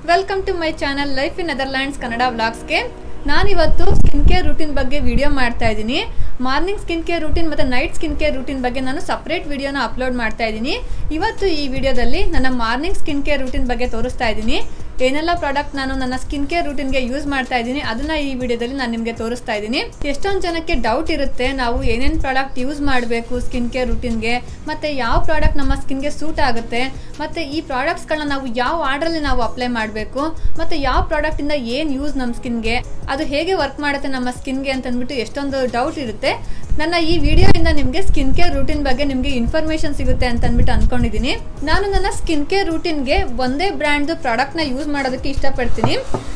Welcome to my channel life in Netherlands Kannada ವ್ಲಾಗ್ಸ್ಗೆ ನಾನಿವತ್ತು skin care routine ಬಗ್ಗೆ video ಮಾಡ್ತಾ ಇದ್ದೀನಿ. ಮಾರ್ನಿಂಗ್ ಸ್ಕಿನ್ ಕೇರ್ ರೂಟೀನ್ ಮತ್ತು ನೈಟ್ ಸ್ಕಿನ್ ಕೇರ್ ರೂಟೀನ್ ಬಗ್ಗೆ ನಾನು ಸಪ್ರೇಟ್ ವಿಡಿಯೋನ ಅಪ್ಲೋಡ್ ಮಾಡ್ತಾ ಇದ್ದೀನಿ. ಇವತ್ತು ಈ ವಿಡಿಯೋದಲ್ಲಿ ನನ್ನ ಮಾರ್ನಿಂಗ್ ಸ್ಕಿನ್ ಕೇರ್ ರೂಟೀನ್ ಬಗ್ಗೆ ತೋರಿಸ್ತಾ ಇದ್ದೀನಿ. ಏನೆಲ್ಲ ಪ್ರಾಡಕ್ಟ್ ನಾನು ನನ್ನ ಸ್ಕಿನ್ ಕೇರ್ ರೂಟೀನ್ಗೆ ಯೂಸ್ ಮಾಡ್ತಾ ಇದ್ದೀನಿ ಅದನ್ನ ಈ ವಿಡಿಯೋದಲ್ಲಿ ನಾನು ನಿಮಗೆ ತೋರಿಸ್ತಾ ಇದ್ದೀನಿ. ಎಷ್ಟೊಂದು ಜನಕ್ಕೆ ಡೌಟ್ ಇರುತ್ತೆ, ನಾವು ಏನೇನು ಪ್ರಾಡಕ್ಟ್ ಯೂಸ್ ಮಾಡಬೇಕು ಸ್ಕಿನ್ ಕೇರ್ ರೂಟೀನ್ಗೆ, ಮತ್ತು ಯಾವ ಪ್ರಾಡಕ್ಟ್ ನಮ್ಮ ಸ್ಕಿನ್ಗೆ ಸೂಟ್ ಆಗುತ್ತೆ, ಮತ್ತು ಈ ಪ್ರಾಡಕ್ಟ್ಸ್ಗಳನ್ನ ನಾವು ಯಾವ ಆರ್ಡ್ರಲ್ಲಿ ನಾವು ಅಪ್ಲೈ ಮಾಡಬೇಕು, ಮತ್ತು ಯಾವ ಪ್ರಾಡಕ್ಟಿಂದ ಏನು ಯೂಸ್ ನಮ್ಮ ಸ್ಕಿನ್ಗೆ, ಅದು ಹೇಗೆ ವರ್ಕ್ ಮಾಡುತ್ತೆ ನಮ್ಮ ಸ್ಕಿನ್ಗೆ ಅಂತಂದ್ಬಿಟ್ಟು ಎಷ್ಟೊಂದು ಡೌಟ್ ಇರುತ್ತೆ. ನನ್ನ ಈ ವಿಡಿಯೋಯಿಂದ ನಿಮಗೆ ಸ್ಕಿನ್ ಕೇರ್ ರೂಟೀನ್ ಬಗ್ಗೆ ನಿಮಗೆ ಇನ್ಫಾರ್ಮೇಷನ್ ಸಿಗುತ್ತೆ ಅಂತ ಅಂದ್ಬಿಟ್ಟು ಅನ್ಕೊಂಡಿದ್ದೀನಿ. ನಾನು ನನ್ನ ಸ್ಕಿನ್ ಕೇರ್ ರೂಟೀನ್ಗೆ ಒಂದೇ ಬ್ರ್ಯಾಂಡ್ದು ಪ್ರಾಡಕ್ಟ್ನ ಯೂಸ್ ಮಾಡೋದಕ್ಕೆ ಇಷ್ಟಪಡ್ತೀನಿ.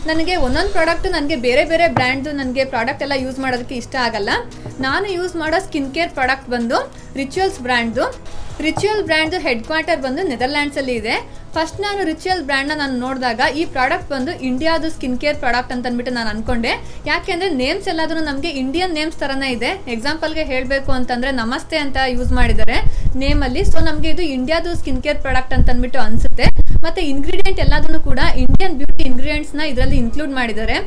ನನಗೆ ಒಂದೊಂದು ಪ್ರಾಡಕ್ಟು ನನಗೆ ಬೇರೆ ಬೇರೆ ಬ್ರ್ಯಾಂಡ್ದು ನನಗೆ ಪ್ರಾಡಕ್ಟ್ ಎಲ್ಲ ಯೂಸ್ ಮಾಡೋದಕ್ಕೆ ಇಷ್ಟ ಆಗಲ್ಲ. ನಾನು ಯೂಸ್ ಮಾಡೋ ಸ್ಕಿನ್ ಕೇರ್ ಪ್ರಾಡಕ್ಟ್ ಬಂದು ರಿಚುವಲ್ಸ್ ಬ್ರ್ಯಾಂಡ್ದು. ರಿಚುವಲ್ ಬ್ರ್ಯಾಂಡ್ದು ಹೆಡ್ ಕ್ವಾರ್ಟರ್ ಬಂದು ನೆದರ್ಲ್ಯಾಂಡ್ಸಲ್ಲಿ ಇದೆ. ಫಸ್ಟ್ ನಾನು ರಿಚುವಲ್ ಬ್ರ್ಯಾಂಡ್ನ ನಾನು ನೋಡಿದಾಗ ಈ ಪ್ರಾಡಕ್ಟ್ ಬಂದು ಇಂಡಿಯಾದು ಸ್ಕಿನ್ ಕೇರ್ ಪ್ರಾಡಕ್ಟ್ ಅಂತ ಅಂದ್ಬಿಟ್ಟು ನಾನು ಅನ್ಕೊಂಡೆ. ಯಾಕೆಂದರೆ ನೇಮ್ಸ್ ಎಲ್ಲಾದ್ರೂ ನಮಗೆ ಇಂಡಿಯನ್ ನೇಮ್ಸ್ ಥರನೇ ಇದೆ. ಎಕ್ಸಾಂಪಲ್ಗೆ ಹೇಳಬೇಕು ಅಂತಂದರೆ ನಮಸ್ತೆ ಅಂತ ಯೂಸ್ ಮಾಡಿದ್ದಾರೆ ನೇಮಲ್ಲಿ. ಸೊ ನಮಗೆ ಇದು ಇಂಡಿಯಾದು ಸ್ಕಿನ್ ಕೇರ್ ಪ್ರಾಡಕ್ಟ್ ಅಂತ ಅಂದ್ಬಿಟ್ಟು ಅನಿಸುತ್ತೆ. ಮತ್ತು ಇಂಗ್ರೀಡಿಯೆಂಟ್ ಎಲ್ಲದನ್ನು ಕೂಡ ಇಂಡಿಯನ್ ಬ್ಯೂಟಿ ಇಂಗ್ರೀಡಿಯೆಂಟ್ಸ್ನ ಇದರಲ್ಲಿ ಇನ್ಕ್ಲೂಡ್ ಮಾಡಿದ್ದಾರೆ.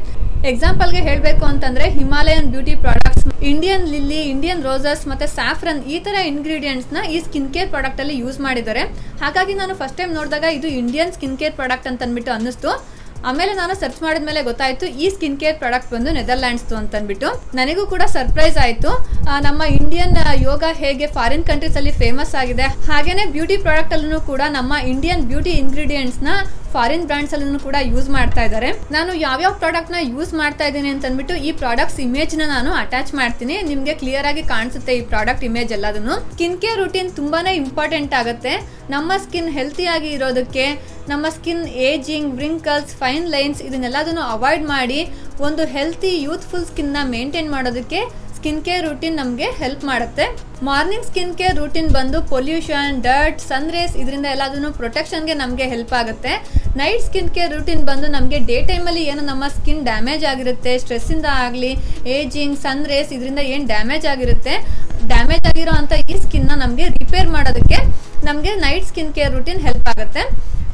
ಎಕ್ಸಾಂಪಲ್ಗೆ ಹೇಳಬೇಕು ಅಂತಂದರೆ Himalayan beauty products, Indian lily, Indian roses ಮತ್ತು ಸ್ಯಾಫ್ರನ್ ಈ ಥರ ಇಂಗ್ರೀಡಿಯೆಂಟ್ಸ್ನ ಈ ಸ್ಕಿನ್ ಕೇರ್ ಪ್ರಾಡಕ್ಟಲ್ಲಿ ಯೂಸ್ ಮಾಡಿದ್ದಾರೆ. ಹಾಗಾಗಿ ನಾನು ಫಸ್ಟ್ ಟೈಮ್ ನೋಡಿದಾಗ ಇದು ಇಂಡಿಯನ್ ಸ್ಕಿನ್ ಕೇರ್ ಪ್ರಾಡಕ್ಟ್ ಅಂತ ಅಂದ್ಬಿಟ್ಟು ಅನ್ನಿಸ್ತು. ಆಮೇಲೆ ನಾನು ಸರ್ಚ್ ಮಾಡಿದ್ಮೇಲೆ ಗೊತ್ತಾಯಿತು ಈ ಸ್ಕಿನ್ ಕೇರ್ ಪ್ರಾಡಕ್ಟ್ ಬಂದು ನೆದರ್ಲ್ಯಾಂಡ್ಸ್ದು ಅಂತ ಅಂದ್ಬಿಟ್ಟು. ನನಗೂ ಕೂಡ ಸರ್ಪ್ರೈಸ್ ಆಯಿತು. ನಮ್ಮ ಇಂಡಿಯನ್ ಯೋಗ ಹೇಗೆ ಫಾರಿನ್ ಕಂಟ್ರೀಸಲ್ಲಿ ಫೇಮಸ್ ಆಗಿದೆ, ಹಾಗೇನೆ ಬ್ಯೂಟಿ ಪ್ರಾಡಕ್ಟಲ್ಲೂ ಕೂಡ ನಮ್ಮ ಇಂಡಿಯನ್ ಬ್ಯೂಟಿ ಇಂಗ್ರೀಡಿಯೆಂಟ್ಸ್ನ ಫಾರಿನ್ ಬ್ರ್ಯಾಂಡ್ಸಲ್ಲೂ ಕೂಡ ಯೂಸ್ ಮಾಡ್ತಾ ಇದ್ದಾರೆ. ನಾನು ಯಾವ್ಯಾವ ಪ್ರಾಡಕ್ಟ್ನ ಯೂಸ್ ಮಾಡ್ತಾ ಇದ್ದೀನಿ ಅಂತ ಅಂದ್ಬಿಟ್ಟು ಈ ಪ್ರಾಡಕ್ಟ್ಸ್ ಇಮೇಜ್ನ ನಾನು ಅಟ್ಯಾಚ್ ಮಾಡ್ತೀನಿ. ನಿಮಗೆ ಕ್ಲಿಯರ್ ಆಗಿ ಕಾಣಿಸುತ್ತೆ ಈ ಪ್ರಾಡಕ್ಟ್ ಇಮೇಜ್ ಎಲ್ಲದನ್ನು. ಸ್ಕಿನ್ ಕೇರ್ ರೂಟೀನ್ ತುಂಬಾನೇ ಇಂಪಾರ್ಟೆಂಟ್ ಆಗುತ್ತೆ. ನಮ್ಮ ಸ್ಕಿನ್ ಹೆಲ್ತಿಯಾಗಿ ಇರೋದಕ್ಕೆ, ನಮ್ಮ skin ageing, wrinkles, fine lines ಇದನ್ನೆಲ್ಲದನ್ನು ಅವಾಯ್ಡ್ ಮಾಡಿ ಒಂದು ಹೆಲ್ತಿ ಯೂತ್ಫುಲ್ ಸ್ಕಿನ್ನ ಮೇಂಟೈನ್ ಮಾಡೋದಕ್ಕೆ ಸ್ಕಿನ್ ಕೇರ್ ರೂಟೀನ್ ನಮಗೆ ಹೆಲ್ಪ್ ಮಾಡುತ್ತೆ. ಮಾರ್ನಿಂಗ್ ಸ್ಕಿನ್ ಕೇರ್ ರೂಟೀನ್ ಬಂದು ಪೊಲ್ಯೂಷನ್, ಡರ್ಟ್, ಸನ್ ರೇಸ್ ಇದರಿಂದ ಎಲ್ಲದನ್ನು ಪ್ರೊಟೆಕ್ಷನ್ಗೆ ನಮಗೆ ಹೆಲ್ಪ್ ಆಗುತ್ತೆ. ನೈಟ್ ಸ್ಕಿನ್ ಕೇರ್ ರೂಟೀನ್ ಬಂದು ನಮಗೆ ಡೇ ಟೈಮಲ್ಲಿ ಏನು ನಮ್ಮ ಸ್ಕಿನ್ ಡ್ಯಾಮೇಜ್ ಆಗಿರುತ್ತೆ, ಸ್ಟ್ರೆಸ್ಸಿಂದ ಆಗಲಿ, ಏಜಿಂಗ್, ಸನ್ ರೇಸ್ ಇದರಿಂದ ಏನು ಡ್ಯಾಮೇಜ್ ಆಗಿರೋ ಅಂಥ ಈ ಸ್ಕಿನ್ನ ನಮಗೆ ರಿಪೇರ್ ಮಾಡೋದಕ್ಕೆ ನಮಗೆ night skin care routine help ಆಗುತ್ತೆ.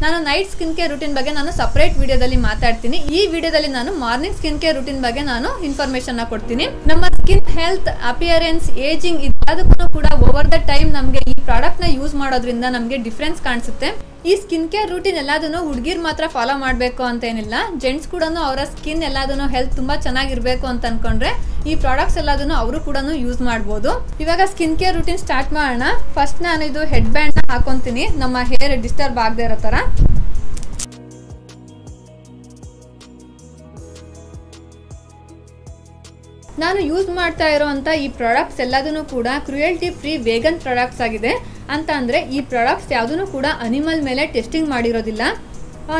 ನಾನು ನೈಟ್ ಸ್ಕಿನ್ ಕೇರ್ ರೂಟೀನ್ ಬಗ್ಗೆ ನಾನು ಸಪ್ರೇಟ್ ವಿಡಿಯೋದಲ್ಲಿ ಮಾತಾಡ್ತೀನಿ. ಈ ವಿಡಿಯೋದಲ್ಲಿ ನಾನು ಮಾರ್ನಿಂಗ್ ಸ್ಕಿನ್ ಕೇರ್ ರೂಟೀನ್ ಬಗ್ಗೆ ನಾನು ಇನ್ಫಾರ್ಮೇಷನ್ ಕೊಡ್ತೀನಿ. ನಮ್ಮ ಸ್ಕಿನ್ ಹೆಲ್ತ್, ಅಪಿಯರೆನ್ಸ್, ಏಜಿಂಗ್ ಇದೆಲ್ಲದಕ್ಕೂ ಕೂಡ ಓವರ್ ದ ಟೈಮ್ ನಮಗೆ ಈ ಪ್ರಾಡಕ್ಟ್ನ ಯೂಸ್ ಮಾಡೋದ್ರಿಂದ ನಮಗೆ ಡಿಫ್ರೆನ್ಸ್ ಕಾಣಿಸುತ್ತೆ. ಈ ಸ್ಕಿನ್ ಕೇರ್ ರೂಟೀನ್ ಎಲ್ಲದನ್ನು ಹುಡುಗಿರ್ ಮಾತ್ರ ಫಾಲೋ ಮಾಡಬೇಕು ಅಂತ ಏನಿಲ್ಲ. ಜೆಂಟ್ಸ್ ಕೂಡ ಅವರ ಸ್ಕಿನ್ ಎಲ್ಲದನ್ನು ಹೆಲ್ತ್ ತುಂಬ ಚೆನ್ನಾಗಿರಬೇಕು ಅಂತ ಅನ್ಕೊಂಡ್ರೆ ಈ ಪ್ರಾಡಕ್ಟ್ಸ್ ಎಲ್ಲದನ್ನು ಅವರು ಕೂಡ ಯೂಸ್ ಮಾಡ್ಬೋದು. ಇವಾಗ ಸ್ಕಿನ್ ಕೇರ್ ರೂಟೀನ್ ಸ್ಟಾರ್ಟ್ ಮಾಡೋಣ. ಫಸ್ಟ್ ನಾನು ಇದು ಹೆಡ್ ಬ್ಯಾಂಡ್ನ ಹಾಕೊತೀನಿ, ನಮ್ಮ ಹೇರ್ ಡಿಸ್ಟರ್ಬ್ ಆಗದೆ ಇರೋ ಥರ. ನಾನು ಯೂಸ್ ಮಾಡ್ತಾ ಇರೋವಂಥ ಈ ಪ್ರಾಡಕ್ಟ್ಸ್ ಎಲ್ಲದನ್ನು ಕೂಡ ಕ್ರುಯಲ್ಟಿ ಫ್ರೀ ವೇಗನ್ ಪ್ರಾಡಕ್ಟ್ಸ್ ಆಗಿದೆ. ಅಂತ ಅಂದರೆ ಈ ಪ್ರಾಡಕ್ಟ್ಸ್ ಯಾವುದೂ ಕೂಡ ಅನಿಮಲ್ ಮೇಲೆ ಟೆಸ್ಟಿಂಗ್ ಮಾಡಿರೋದಿಲ್ಲ.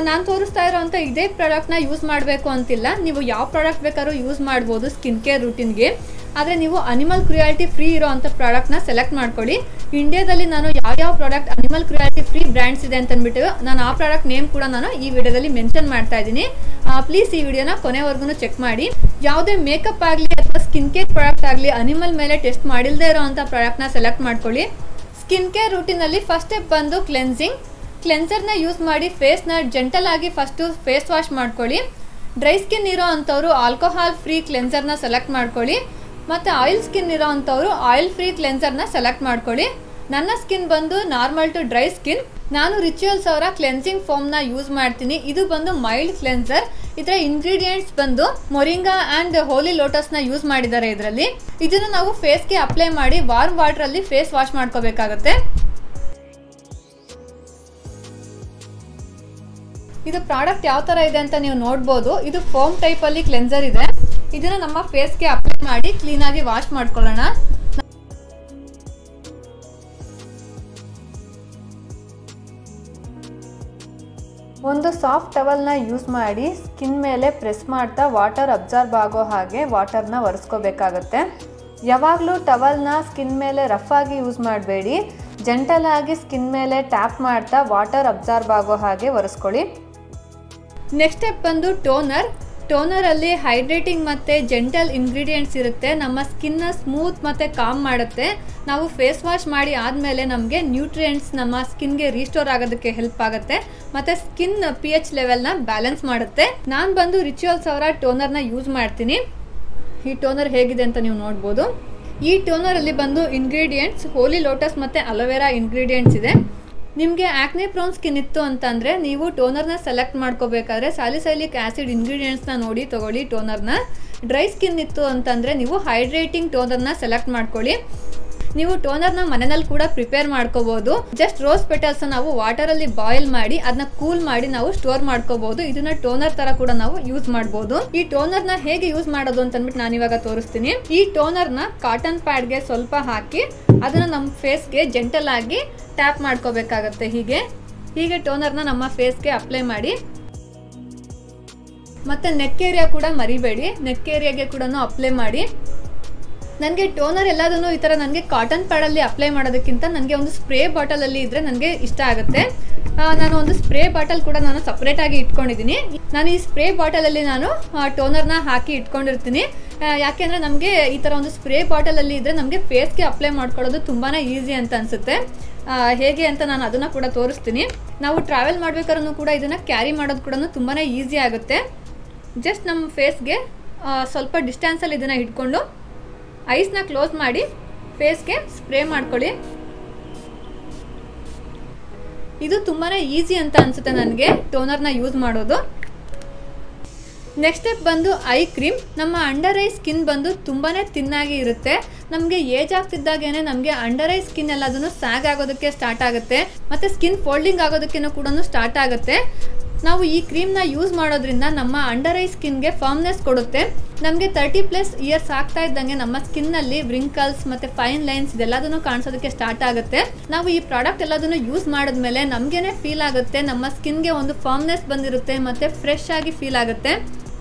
ನಾನು ತೋರಿಸ್ತಾ ಇರೋವಂಥ ಇದೇ ಪ್ರಾಡಕ್ಟ್ನ ಯೂಸ್ ಮಾಡಬೇಕು ಅಂತಿಲ್ಲ. ನೀವು ಯಾವ ಪ್ರಾಡಕ್ಟ್ ಬೇಕಾದ್ರೂ ಯೂಸ್ ಮಾಡ್ಬೋದು ಸ್ಕಿನ್ ಕೇರ್ ರೂಟೀನ್ಗೆ. ಆದರೆ ನೀವು ಅನಿಮಲ್ ಕ್ರುಯಾಲಿಟಿ ಫ್ರೀ ಇರೋ ಅಂಥ ಪ್ರಾಡಕ್ಟ್ನ ಸೆಲೆಕ್ಟ್ ಮಾಡ್ಕೊಳ್ಳಿ. ಇಂಡಿಯಾದಲ್ಲಿ ನಾನು ಯಾವ product animal cruelty free brands ಇದೆ ಅಂತ ಅಂದ್ಬಿಟ್ಟು ನಾನು ಆ ಪ್ರಾಡಕ್ಟ್ ನೇಮ್ ಕೂಡ ನಾನು ಈ ವಿಡಿಯೋದಲ್ಲಿ ಮೆನ್ಷನ್ ಮಾಡ್ತಾ ಇದ್ದೀನಿ. ಪ್ಲೀಸ್ ಈ ವಿಡಿಯೋನ ಕೊನೆವರೆಗೂ ಚೆಕ್ ಮಾಡಿ. ಯಾವುದೇ ಮೇಕಪ್ ಆಗಲಿ ಅಥವಾ ಸ್ಕಿನ್ ಕೇರ್ ಪ್ರಾಡಕ್ಟ್ ಆಗಲಿ ಅನಿಮಲ್ ಮೇಲೆ ಟೆಸ್ಟ್ ಮಾಡಿಲ್ಲದೆ ಇರೋ ಅಂಥ ಪ್ರಾಡಕ್ಟ್ನ ಸೆಲೆಕ್ಟ್ ಮಾಡ್ಕೊಳ್ಳಿ. ಸ್ಕಿನ್ ಕೇರ್ ರೂಟೀನಲ್ಲಿ ಫಸ್ಟ್ ಸ್ಟೆಪ್ ಬಂದು ಕ್ಲೆನ್ಸಿಂಗ್. ಕ್ಲೆನ್ಸರ್ನ ಯೂಸ್ ಮಾಡಿ ಫೇಸ್ನ ಜೆಂಟಲ್ ಆಗಿ ಫಸ್ಟು ಫೇಸ್ ವಾಶ್ ಮಾಡ್ಕೊಳ್ಳಿ. ಡ್ರೈ ಸ್ಕಿನ್ ಇರೋ ಅಂಥವ್ರು ಆಲ್ಕೋಹಾಲ್ ಫ್ರೀ ಕ್ಲೆನ್ಸರ್ನ ಸೆಲೆಕ್ಟ್ ಮಾಡ್ಕೊಳ್ಳಿ. ಮತ್ತು ಆಯಿಲ್ ಸ್ಕಿನ್ ಇರೋ ಅಂಥವ್ರು ಆಯಿಲ್ ಫ್ರೀ ಕ್ಲೆನ್ಸರ್ನ ಸೆಲೆಕ್ಟ್ ಮಾಡ್ಕೊಳ್ಳಿ. ನನ್ನ ಸ್ಕಿನ್ ಬಂದು ನಾರ್ಮಲ್ ಟು ಡ್ರೈ ಸ್ಕಿನ್. ನಾನು ರಿಚುವಲ್ಸ್ ಅವರ ಕ್ಲೆನ್ಸಿಂಗ್ ಫೋಮ್ನ ಯೂಸ್ ಮಾಡ್ತೀನಿ. ಇದು ಬಂದು ಮೈಲ್ಡ್ ಕ್ಲೆನ್ಸರ್. ಇದರ ಇಂಗ್ರೀಡಿಯೆಂಟ್ಸ್ ಬಂದು ಮೊರಿಂಗಾ ಆ್ಯಂಡ್ ಹೋಲಿ ಲೋಟಸ್ನ ಯೂಸ್ ಮಾಡಿದ್ದಾರೆ ಇದರಲ್ಲಿ. ಇದನ್ನು ನಾವು ಫೇಸ್ಗೆ ಅಪ್ಲೈ ಮಾಡಿ ವಾರ್ಮ್ ವಾಟ್ರಲ್ಲಿ ಫೇಸ್ ವಾಶ್ ಮಾಡ್ಕೋಬೇಕಾಗತ್ತೆ. ಇದು ಪ್ರಾಡಕ್ಟ್ ಯಾವ ಥರ ಇದೆ ಅಂತ ನೀವು ನೋಡ್ಬೋದು. ಇದು ಫೋಮ್ ಟೈಪಲ್ಲಿ ಕ್ಲೆನ್ಸರ್ ಇದೆ. ಇದನ್ನು ನಮ್ಮ ಫೇಸ್ಗೆ ಅಪ್ಲೈ ಮಾಡಿ ಕ್ಲೀನಾಗಿ ವಾಶ್ ಮಾಡ್ಕೊಳ್ಳೋಣ. ಒಂದು ಸಾಫ್ಟ್ ಟವಲ್ನ ಯೂಸ್ ಮಾಡಿ ಸ್ಕಿನ್ ಮೇಲೆ ಪ್ರೆಸ್ ಮಾಡ್ತಾ ವಾಟರ್ ಅಬ್ಸಾರ್ಬ್ ಆಗೋ ಹಾಗೆ ವಾಟರ್ನ ಒರೆಸ್ಕೋಬೇಕಾಗತ್ತೆ. ಯಾವಾಗಲೂ ಟವಲ್ನ ಸ್ಕಿನ್ ಮೇಲೆ ರಫ್ ಆಗಿ ಯೂಸ್ ಮಾಡಬೇಡಿ. ಜೆಂಟಲ್ ಆಗಿ ಸ್ಕಿನ್ ಮೇಲೆ ಟ್ಯಾಪ್ ಮಾಡ್ತಾ ವಾಟರ್ ಅಬ್ಸಾರ್ಬ್ ಆಗೋ ಹಾಗೆ ಒರೆಸ್ಕೊಳ್ಳಿ. ನೆಕ್ಸ್ಟ್ ಸ್ಟೆಪ್ ಬಂದು ಟೋನರ್. ಟೋನರ್ ಅಲ್ಲಿ ಹೈಡ್ರೇಟಿಂಗ್ ಮತ್ತೆ ಜೆಂಟಲ್ ಇಂಗ್ರೀಡಿಯೆಂಟ್ಸ್ ಇರುತ್ತೆ. ನಮ್ಮ ಸ್ಕಿನ್ ಸ್ಮೂತ್ ಮತ್ತೆ ಕಾಮ್ ಮಾಡುತ್ತೆ. ನಾವು ಫೇಸ್ ವಾಶ್ ಮಾಡಿ ಆದಮೇಲೆ ನಮಗೆ ನ್ಯೂಟ್ರಿಯೆಂಟ್ಸ್ ನಮ್ಮ ಸ್ಕಿನ್ಗೆ ರೀಸ್ಟೋರ್ ಆಗೋದಕ್ಕೆ ಹೆಲ್ಪ್ ಆಗುತ್ತೆ ಮತ್ತೆ ಸ್ಕಿನ್ pH ಲೆವೆಲ್ನ ಬ್ಯಾಲೆನ್ಸ್ ಮಾಡುತ್ತೆ. ನಾನು ಬಂದು ರಿಚುವಲ್ಸ್ ಅವರ ಟೋನರ್ನ ಯೂಸ್ ಮಾಡ್ತೀನಿ. ಈ ಟೋನರ್ ಹೇಗಿದೆ ಅಂತ ನೀವು ನೋಡ್ಬೋದು. ಈ ಟೋನರ್ ಅಲ್ಲಿ ಬಂದು ಇಂಗ್ರೀಡಿಯೆಂಟ್ಸ್ ಹೋಲಿ ಲೋಟಸ್ ಮತ್ತೆ ಅಲೋವೆರಾ ಇಂಗ್ರೀಡಿಯೆಂಟ್ಸ್ ಇದೆ. ನಿಮಗೆ ಆಕ್ನೆ ಪ್ರೋನ್ ಸ್ಕಿನ್ ಇತ್ತು ಅಂತಂದರೆ ನೀವು ಟೋನರ್ನ ಸೆಲೆಕ್ಟ್ ಮಾಡ್ಕೋಬೇಕಾದ್ರೆ ಸ್ಯಾಲಿಸೈಲಿಕ್ ಆ್ಯಸಿಡ್ ಇಂಗ್ರೀಡಿಯೆಂಟ್ಸ್ನ ನೋಡಿ ತೊಗೊಳ್ಳಿ ಟೋನರ್ನ. ಡ್ರೈ ಸ್ಕಿನ್ ಇತ್ತು ಅಂತಂದರೆ ನೀವು ಹೈಡ್ರೇಟಿಂಗ್ ಟೋನರ್ನ ಸೆಲೆಕ್ಟ್ ಮಾಡ್ಕೊಳ್ಳಿ. ನೀವು ಟೋನರ್ನ ಮನೆಯಲ್ಲಿ ಕೂಡ ಪ್ರಿಪೇರ್ ಮಾಡ್ಕೋಬಹುದು. ಜಸ್ಟ್ ರೋಸ್ ಪೆಟಲ್ಸ್ ನಾವು ವಾಟರಲ್ಲಿ ಬಾಯ್ಲ್ ಮಾಡಿ ಅದನ್ನ ಕೂಲ್ ಮಾಡಿ ನಾವು ಸ್ಟೋರ್ ಮಾಡ್ಕೋಬಹುದು. ಇದನ್ನ ಟೋನರ್ ತರ ಕೂಡ ನಾವು ಯೂಸ್ ಮಾಡಬಹುದು. ಈ ಟೋನರ್ನ ಹೇಗೆ ಯೂಸ್ ಮಾಡೋದು ಅಂತ ಅಂದ್ಬಿಟ್ಟು ನಾನು ಇವಾಗ ತೋರಿಸ್ತೀನಿ. ಈ ಟೋನರ್ನ ಕಾಟನ್ ಪ್ಯಾಡ್ಗೆ ಸ್ವಲ್ಪ ಹಾಕಿ ಅದನ್ನ ನಮ್ಮ ಫೇಸ್ಗೆ ಜೆಂಟಲ್ ಆಗಿ ಟ್ಯಾಪ್ ಮಾಡ್ಕೋಬೇಕಾಗತ್ತೆ. ಹೀಗೆ ಟೋನರ್ನ ನಮ್ಮ ಫೇಸ್ಗೆ ಅಪ್ಲೈ ಮಾಡಿ. ಮತ್ತೆ ನೆಕ್ ಏರಿಯಾ ಕೂಡ ಮರಿಬೇಡಿ, ನೆಕ್ ಏರಿಯಾಗೆ ಕೂಡ ಅಪ್ಲೈ ಮಾಡಿ. ನನಗೆ ಟೋನರ್ ಎಲ್ಲದನ್ನು ಈ ಥರ ನನಗೆ ಕಾಟನ್ ಪ್ಯಾಡಲ್ಲಿ ಅಪ್ಲೈ ಮಾಡೋದಕ್ಕಿಂತ ನನಗೆ ಒಂದು ಸ್ಪ್ರೇ ಬಾಟಲಲ್ಲಿ ಇದ್ದರೆ ನನಗೆ ಇಷ್ಟ ಆಗುತ್ತೆ. ನಾನು ಒಂದು ಸ್ಪ್ರೇ ಬಾಟಲ್ ಕೂಡ ನಾನು ಸಪ್ರೇಟಾಗಿ ಇಟ್ಕೊಂಡಿದ್ದೀನಿ. ನಾನು ಈ ಸ್ಪ್ರೇ ಬಾಟಲಲ್ಲಿ ನಾನು ಟೋನರ್ನ ಹಾಕಿ ಇಟ್ಕೊಂಡಿರ್ತೀನಿ. ಯಾಕೆಂದರೆ ನಮಗೆ ಈ ಥರ ಒಂದು ಸ್ಪ್ರೇ ಬಾಟಲಲ್ಲಿ ಇದ್ದರೆ ನಮಗೆ ಫೇಸ್ಗೆ ಅಪ್ಲೈ ಮಾಡ್ಕೊಳ್ಳೋದು ತುಂಬಾ ಈಸಿ ಅಂತ ಅನಿಸುತ್ತೆ. ಹೇಗೆ ಅಂತ ನಾನು ಅದನ್ನು ಕೂಡ ತೋರಿಸ್ತೀನಿ. ನಾವು ಟ್ರಾವೆಲ್ ಮಾಡ್ಬೇಕಾದ್ರೂ ಕೂಡ ಇದನ್ನು ಕ್ಯಾರಿ ಮಾಡೋದು ಕೂಡ ತುಂಬಾ ಈಸಿ ಆಗುತ್ತೆ. ಜಸ್ಟ್ ನಮ್ಮ ಫೇಸ್ಗೆ ಸ್ವಲ್ಪ ಡಿಸ್ಟೆನ್ಸಲ್ಲಿ ಇದನ್ನು ಇಟ್ಕೊಂಡು ಐಸ್ನ ಕ್ಲೋಸ್ ಮಾಡಿ ಫೇಸ್ಗೆ ಸ್ಪ್ರೇ ಮಾಡ್ಕೊಳ್ಳಿ. ಇದು ತುಂಬಾ ಈಸಿ ಅಂತ ಅನಿಸುತ್ತೆ ನನಗೆ ಟೋನರ್ನ ಯೂಸ್ ಮಾಡೋದು. ನೆಕ್ಸ್ಟ್ ಸ್ಟೆಪ್ ಬಂದು ಐ ಕ್ರೀಮ್. ನಮ್ಮ ಅಂಡರ್ ಐ ಸ್ಕಿನ್ ಬಂದು ತುಂಬಾ ತಿನ್ನಾಗಿ ಇರುತ್ತೆ. ನಮಗೆ ಏಜ್ ಆಗ್ತಿದ್ದಾಗೇನೆ ನಮಗೆ ಅಂಡರ್ ಐ ಸ್ಕಿನ್ ಎಲ್ಲದನ್ನು ಸ್ಯಾಗ್ ಆಗೋದಕ್ಕೆ ಸ್ಟಾರ್ಟ್ ಆಗುತ್ತೆ ಮತ್ತು ಸ್ಕಿನ್ ಫೋಲ್ಡಿಂಗ್ ಆಗೋದಕ್ಕೇನೂ ಕೂಡ ಸ್ಟಾರ್ಟ್ ಆಗುತ್ತೆ. ನಾವು ಈ ಕ್ರೀಮ್ನ ಯೂಸ್ ಮಾಡೋದ್ರಿಂದ ನಮ್ಮ ಅಂಡರ್ ಐ ಸ್ಕಿನ್ಗೆ ಫರ್ಮ್ನೆಸ್ ಕೊಡುತ್ತೆ. ನಮಗೆ 30+ ಇಯರ್ಸ್ ಆಗ್ತಾ ಇದ್ದಂಗೆ ನಮ್ಮ ಸ್ಕಿನ್ನಲ್ಲಿ ವ್ರಿಂಕಲ್ಸ್ ಮತ್ತು ಫೈನ್ ಲೈನ್ಸ್ ಇದೆಲ್ಲದನ್ನು ಕಾಣಿಸೋದಕ್ಕೆ ಸ್ಟಾರ್ಟ್ ಆಗುತ್ತೆ. ನಾವು ಈ ಪ್ರಾಡಕ್ಟ್ ಎಲ್ಲದನ್ನು ಯೂಸ್ ಮಾಡಿದ್ಮೇಲೆ ನಮಗೇನೆ ಫೀಲ್ ಆಗುತ್ತೆ, ನಮ್ಮ ಸ್ಕಿನ್ಗೆ ಒಂದು ಫರ್ಮ್ನೆಸ್ ಬಂದಿರುತ್ತೆ ಮತ್ತು ಫ್ರೆಶ್ ಆಗಿ ಫೀಲ್ ಆಗುತ್ತೆ.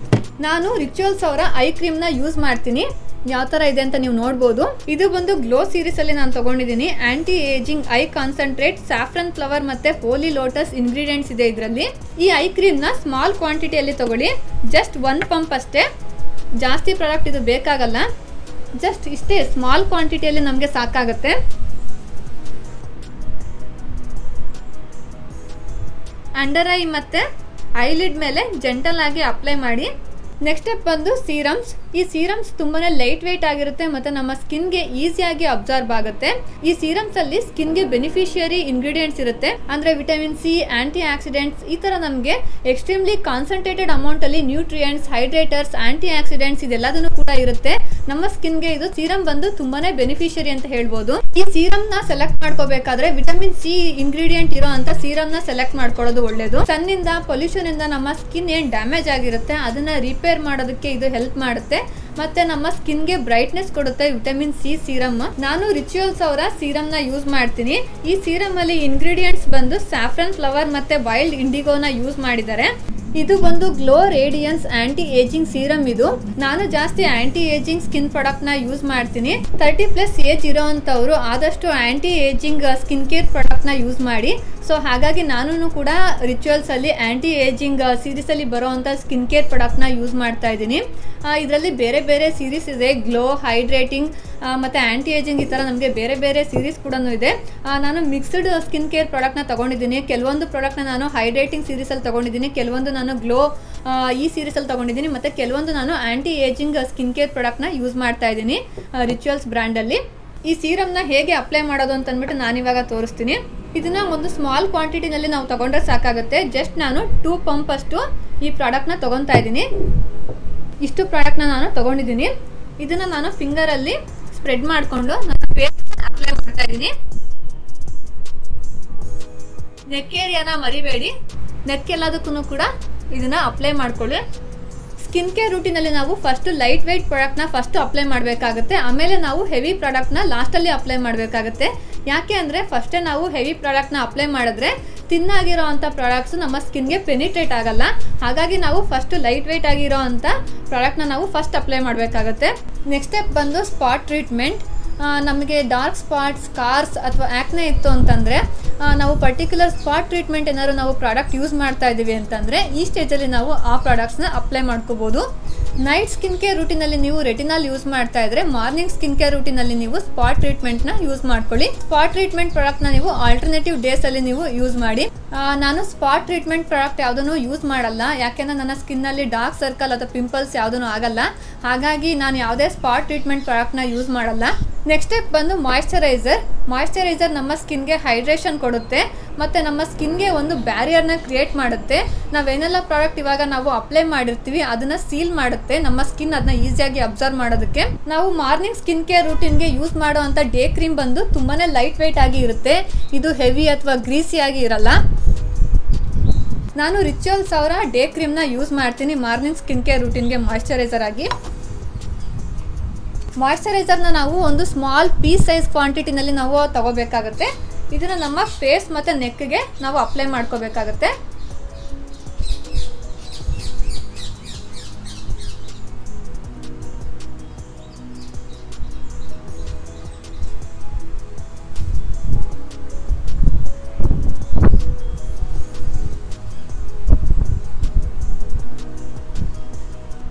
ನಾನು ರಿಚುವಲ್ಸ್ ಅವರ ಐ ಕ್ರೀಮ್ನ ಯೂಸ್ ಮಾಡ್ತೀನಿ. ಯಾವ ಥರ ಇದೆ ಅಂತ ನೀವು ನೋಡ್ಬೋದು. ಇದು ಬಂದು ಗ್ಲೋ ಸೀರೀಸಲ್ಲಿ ನಾನು ತೊಗೊಂಡಿದ್ದೀನಿ. ಆ್ಯಂಟಿ ageing I concentrate, saffron flower ಮತ್ತು ಹೋಲಿ ಲೋಟಸ್ ಇಂಗ್ರೀಡಿಯೆಂಟ್ಸ್ ಇದೆ ಇದರಲ್ಲಿ. ಈ ಐ ಕ್ರೀಮ್ನ ಸ್ಮಾಲ್ ಕ್ವಾಂಟಿಟಿಯಲ್ಲಿ ತೊಗೊಳ್ಳಿ. ಜಸ್ಟ್ 1 ಪಂಪ್ ಅಷ್ಟೇ, ಜಾಸ್ತಿ ಪ್ರಾಡಕ್ಟ್ ಇದು ಬೇಕಾಗಲ್ಲ. ಜಸ್ಟ್ ಇಷ್ಟೇ ಸ್ಮಾಲ್ ಕ್ವಾಂಟಿಟಿಯಲ್ಲಿ ನಮಗೆ ಸಾಕಾಗುತ್ತೆ. ಅಂಡರ್ ಐ ಮತ್ತು ಐಲಿಡ್ ಮೇಲೆ ಜೆಂಟಲ್ ಆಗಿ ಅಪ್ಲೈ ಮಾಡಿ. ನೆಕ್ಸ್ಟ್ ಸ್ಟೆಪ್ ಬಂದು ಸೀರಮ್ಸ್. ಈ ಸೀರಮ್ಸ್ ತುಂಬಾ ಲೈಟ್ ವೇಟ್ ಆಗಿರುತ್ತೆ ಮತ್ತು ನಮ್ಮ ಸ್ಕಿನ್ಗೆ ಈಸಿಯಾಗಿ ಅಬ್ಸರ್ವ್ ಆಗುತ್ತೆ. ಈ ಸೀರಮ್ಸ್ ಅಲ್ಲಿ ಸ್ಕಿನ್ಗೆ ಬೆನಿಫಿಷಿಯರಿ ಇಂಗ್ರೀಡಿಯೆಂಟ್ಸ್ ಇರುತ್ತೆ. ಅಂದರೆ ವಿಟಮಿನ್ ಸಿ, ಆಂಟಿ ಆಕ್ಸಿಡೆಂಟ್ಸ್, ಈ ಥರ ನಮಗೆ ಎಕ್ಸ್ಟ್ರೀಮ್ಲಿ ಕಾನ್ಸಂಟ್ರೇಟೆಡ್ ಅಮೌಂಟಲ್ಲಿ ನ್ಯೂಟ್ರಿಯೆಂಟ್ಸ್, ಹೈಡ್ರೇಟರ್ಸ್, ಆಂಟಿ ಆಕ್ಸಿಡೆಂಟ್ಸ್ ಇದೆಲ್ಲದನ್ನು ಕೂಡ ಇರುತ್ತೆ. ನಮ್ಮ ಸ್ಕಿನ್ಗೆ ಇದು ಸೀರಮ್ ಬಂದು ತುಂಬಾನೇ ಬೆನಿಫಿಷಿಯರಿ ಅಂತ ಹೇಳ್ಬೋದು. ಈ ಸೀರಮ್ನ ಸೆಲೆಕ್ಟ್ ಮಾಡ್ಕೋಬೇಕಾದ್ರೆ ವಿಟಮಿನ್ ಸಿ ಇಂಗ್ರೀಡಿಯೆಂಟ್ ಇರೋ ಅಂತ ಸೀರಮ್ನ ಸೆಲೆಕ್ಟ್ ಮಾಡ್ಕೊಳ್ಳೋದು ಒಳ್ಳೇದು. ಸನ್ನಿಂದ, ಪೊಲ್ಯೂಷನ್ ಇಂದ ನಮ್ಮ ಸ್ಕಿನ್ ಏನು ಡ್ಯಾಮೇಜ್ ಆಗಿರುತ್ತೆ ಅದನ್ನ ರಿಪೇರ್ ಮಾಡೋದಕ್ಕೆ ಇದು ಹೆಲ್ಪ್ ಮಾಡುತ್ತೆ ಮತ್ತೆ ನಮ್ಮ ಸ್ಕಿನ್ಗೆ ಬ್ರೈಟ್ನೆಸ್ ಕೊಡುತ್ತೆ ವಿಟಮಿನ್ ಸಿ ಸೀರಮ್. ನಾನು ರಿಚುವಲ್ಸ್ ಅವರ ಸೀರಮ್ನ ಯೂಸ್ ಮಾಡ್ತೀನಿ. ಈ ಸೀರಮ್ ಅಲ್ಲಿ ಇಂಗ್ರೀಡಿಯೆಂಟ್ಸ್ ಬಂದು ಸ್ಯಾಫ್ರನ್ ಫ್ಲವರ್ ಮತ್ತೆ ವೈಲ್ಡ್ ಇಂಡಿಗೋನ ಯೂಸ್ ಮಾಡಿದ್ದಾರೆ. ಇದು ಒಂದು glow radiance aunty ageing serum. ಇದು ನಾನು ಜಾಸ್ತಿ ಆಂಟಿ ಏಜಿಂಗ್ ಸ್ಕಿನ್ ಪ್ರಾಡಕ್ಟ್ ನ ಯೂಸ್ ಮಾಡ್ತೀನಿ. 30+ ಏಜ್ ಇರೋಂಥವ್ರು ಆದಷ್ಟು aunty ageing skin care product ನ ಯೂಸ್ ಮಾಡಿ. ಸೊ ಹಾಗಾಗಿ ನಾನು ಕೂಡ ರಿಚುವಲ್ಸ್ ಅಲ್ಲಿ ಆಂಟಿ ಏಜಿಂಗ್ ಸೀರೀಸ್ ಅಲ್ಲಿ ಬರೋವಂಥ ಸ್ಕಿನ್ ಕೇರ್ ಪ್ರಾಡಕ್ಟ್ ನ ಯೂಸ್ ಮಾಡ್ತಾ ಇದ್ದೀನಿ. ಇದರಲ್ಲಿ ಬೇರೆ ಬೇರೆ ಸೀರೀಸ್ ಇದೆ, ಗ್ಲೋ, ಹೈಡ್ರೇಟಿಂಗ್ ಮತ್ತು ಆ್ಯಂಟಿ ಏಜಿಂಗ್, ಈ ಥರ ನಮಗೆ ಬೇರೆ ಬೇರೆ ಸೀರೀಸ್ ಕೂಡ ಇದೆ. ನಾನು ಮಿಕ್ಸ್ಡ್ ಸ್ಕಿನ್ ಕೇರ್ ಪ್ರಾಡಕ್ಟ್ನ ತೊಗೊಂಡಿದ್ದೀನಿ. ಕೆಲವೊಂದು ಪ್ರಾಡಕ್ಟ್ನ ನಾನು ಹೈಡ್ರೇಟಿಂಗ್ ಸೀರೀಸಲ್ಲಿ ತೊಗೊಂಡಿದ್ದೀನಿ, ಕೆಲವೊಂದು ನಾನು ಗ್ಲೋ ಈ ಸೀರೀಸಲ್ಲಿ ತೊಗೊಂಡಿದ್ದೀನಿ ಮತ್ತು ಕೆಲವೊಂದು ನಾನು ಆ್ಯಂಟಿ ಏಜಿಂಗ್ ಸ್ಕಿನ್ ಕೇರ್ ಪ್ರಾಡಕ್ಟ್ನ ಯೂಸ್ ಮಾಡ್ತಾ ಇದ್ದೀನಿ ರಿಚುವಲ್ಸ್ ಬ್ರ್ಯಾಂಡಲ್ಲಿ. ಈ ಸೀರಮ್ನ ಹೇಗೆ ಅಪ್ಲೈ ಮಾಡೋದು ಅಂತ ಅಂದ್ಬಿಟ್ಟು ನಾನಿವಾಗ ತೋರಿಸ್ತೀನಿ. ಇದನ್ನ ಒಂದು ಸ್ಮಾಲ್ ಕ್ವಾಂಟಿಟಿನಲ್ಲಿ ನಾವು ತೊಗೊಂಡ್ರೆ ಸಾಕಾಗುತ್ತೆ. ಜಸ್ಟ್ ನಾನು 2 ಪಂಪ್ ಅಷ್ಟು ಈ ಪ್ರಾಡಕ್ಟ್ನ ತೊಗೊತಾ ಇದ್ದೀನಿ. ಇಷ್ಟು ಪ್ರಾಡಕ್ಟ್ನ ನಾನು ತೊಗೊಂಡಿದ್ದೀನಿ. ಇದನ್ನು ನಾನು ಫಿಂಗರಲ್ಲಿ ಸ್ಪ್ರೆಡ್ ಮಾಡಿಕೊಂಡು ನನ್ನ ಫೇಸ್ ಅಪ್ಲೈ ಮಾಡ್ತಾ ಇದ್ದೀನಿ. ನೆಕ್ ಏರಿಯಾನ ಮರಿಬೇಡಿ, ನೆಕ್ ಎಲ್ಲದಕ್ಕೂ ಕೂಡ ಇದನ್ನ ಅಪ್ಲೈ ಮಾಡ್ಕೊಳ್ಳಿ. ಸ್ಕಿನ್ ಕೇರ್ ರೂಟೀನಲ್ಲಿ ನಾವು ಫಸ್ಟ್ ಲೈಟ್ ವೆಯ್ಟ್ ಪ್ರಾಡಕ್ಟ್ನ ಫಸ್ಟ್ ಅಪ್ಲೈ ಮಾಡಬೇಕಾಗುತ್ತೆ. ಆಮೇಲೆ ನಾವು ಹೆವಿ ಪ್ರಾಡಕ್ಟ್ನ ಲಾಸ್ಟಲ್ಲಿ ಅಪ್ಲೈ ಮಾಡಬೇಕಾಗುತ್ತೆ. ಯಾಕೆ ಅಂದರೆ ಫಸ್ಟೇ ನಾವು ಹೆವಿ ಪ್ರಾಡಕ್ಟ್ನ ಅಪ್ಲೈ ಮಾಡಿದ್ರೆ ತಿನ್ನಾಗಿರೋ ಅಂಥ ಪ್ರಾಡಕ್ಟ್ಸು ನಮ್ಮ ಸ್ಕಿನ್ಗೆ ಪೆನಿಟ್ರೇಟ್ ಆಗಲ್ಲ. ಹಾಗಾಗಿ ನಾವು ಫಸ್ಟ್ ಲೈಟ್ ವೆಯ್ಟ್ ಆಗಿರೋ ಅಂಥ ಪ್ರಾಡಕ್ಟ್ನ ನಾವು ಫಸ್ಟ್ ಅಪ್ಲೈ ಮಾಡಬೇಕಾಗುತ್ತೆ. ನೆಕ್ಸ್ಟ್ ಸ್ಟೆಪ್ ಬಂದು ಸ್ಪಾಟ್ ಟ್ರೀಟ್ಮೆಂಟ್. ನಮಗೆ ಡಾರ್ಕ್ ಸ್ಪಾಟ್ಸ್, ಸ್ಕಾರ್ಸ್ ಅಥವಾ ಆ್ಯಕ್ನೆ ಇತ್ತು ಅಂತಂದರೆ ನಾವು ಪರ್ಟಿಕ್ಯುಲರ್ ಸ್ಪಾಟ್ ಟ್ರೀಟ್ಮೆಂಟ್ ಏನಾದ್ರು ನಾವು ಪ್ರಾಡಕ್ಟ್ ಯೂಸ್ ಮಾಡ್ತಾ ಇದ್ದೀವಿ ಅಂತಂದರೆ ಈ ಸ್ಟೇಜಲ್ಲಿ ನಾವು ಆ ಪ್ರಾಡಕ್ಟ್ಸ್ನ ಅಪ್ಲೈ ಮಾಡ್ಕೋಬೋದು. ನೈಟ್ ಸ್ಕಿನ್ ಕೇರ್ ರೂಟೀನಲ್ಲಿ ನೀವು ರೆಟಿನಾಲ್ ಯೂಸ್ ಮಾಡ್ತಾ ಇದ್ರೆ ಮಾರ್ನಿಂಗ್ ಸ್ಕಿನ್ ಕೇರ್ ರೂಟೀನಲ್ಲಿ ನೀವು ಸ್ಪಾಟ್ ಟ್ರೀಟ್ಮೆಂಟ್ನ ಯೂಸ್ ಮಾಡ್ಕೊಳ್ಳಿ. ಸ್ಪಾಟ್ ಟ್ರೀಟ್ಮೆಂಟ್ ಪ್ರಾಡಕ್ಟ್ನ ನೀವು ಆಲ್ಟರ್ನೇಟಿವ್ ಡೇಸಲ್ಲಿ ನೀವು ಯೂಸ್ ಮಾಡಿ. ನಾನು ಸ್ಪಾಟ್ ಟ್ರೀಟ್ಮೆಂಟ್ ಪ್ರಾಡಕ್ಟ್ ಯಾವುದನ್ನು ಯೂಸ್ ಮಾಡಲ್ಲ, ಯಾಕೆಂದರೆ ನನ್ನ ಸ್ಕಿನ್ನಲ್ಲಿ ಡಾರ್ಕ್ ಸರ್ಕಲ್ ಅಥವಾ ಪಿಂಪಲ್ಸ್ ಯಾವುದೂ ಆಗಲ್ಲ. ಹಾಗಾಗಿ ನಾನು ಯಾವುದೇ ಸ್ಪಾಟ್ ಟ್ರೀಟ್ಮೆಂಟ್ ಪ್ರಾಡಕ್ಟ್ನ ಯೂಸ್ ಮಾಡಲ್ಲ. ನೆಕ್ಸ್ಟ್ ಸ್ಟೆಪ್ ಬಂದು ಮಾಯಿಶ್ಚರೈಸರ್ ನಮ್ಮ ಸ್ಕಿನ್ಗೆ ಹೈಡ್ರೇಷನ್ ಕೊಡುತ್ತೆ ಮತ್ತು ನಮ್ಮ ಸ್ಕಿನ್ಗೆ ಒಂದು ಬ್ಯಾರಿಯರ್ನ ಕ್ರಿಯೇಟ್ ಮಾಡುತ್ತೆ. ನಾವೇನೆಲ್ಲ ಪ್ರಾಡಕ್ಟ್ ಇವಾಗ ನಾವು ಅಪ್ಲೈ ಮಾಡಿರ್ತೀವಿ ಅದನ್ನು ಸೀಲ್ ಮಾಡುತ್ತೆ, ನಮ್ಮ ಸ್ಕಿನ್ ಅದನ್ನ ಈಸಿಯಾಗಿ ಅಬ್ಸರ್ವ್ ಮಾಡೋದಕ್ಕೆ. ನಾವು ಮಾರ್ನಿಂಗ್ ಸ್ಕಿನ್ ಕೇರ್ ರೂಟೀನ್ಗೆ ಯೂಸ್ ಮಾಡುವಂಥ ಡೇ ಕ್ರೀಮ್ ಬಂದು ತುಂಬಾ ಲೈಟ್ ವೆಯ್ಟ್ ಆಗಿ ಇರುತ್ತೆ, ಇದು ಹೆವಿ ಅಥವಾ ಗ್ರೀಸಿ ಆಗಿ ಇರಲ್ಲ. ನಾನು ರಿಚುವಲ್ಸ್ ಅವರ ಡೇ ಕ್ರೀಮ್ನ ಯೂಸ್ ಮಾಡ್ತೀನಿ ಮಾರ್ನಿಂಗ್ ಸ್ಕಿನ್ ಕೇರ್ ರೂಟೀನ್ಗೆ ಮಾಯಿಶ್ಚರೈಸರ್ ಆಗಿ. ಮಾಯಿಶ್ಚರೈಸರ್ನ ನಾವು ಒಂದು ಸ್ಮಾಲ್ ಪೀಸ್ ಸೈಜ್ ಕ್ವಾಂಟಿಟಿನಲ್ಲಿ ನಾವು ತಗೋಬೇಕಾಗುತ್ತೆ. ಇದನ್ನು ನಮ್ಮ ಫೇಸ್ ಮತ್ತು ನೆಕ್ಗೆ ನಾವು ಅಪ್ಲೈ ಮಾಡ್ಕೋಬೇಕಾಗುತ್ತೆ.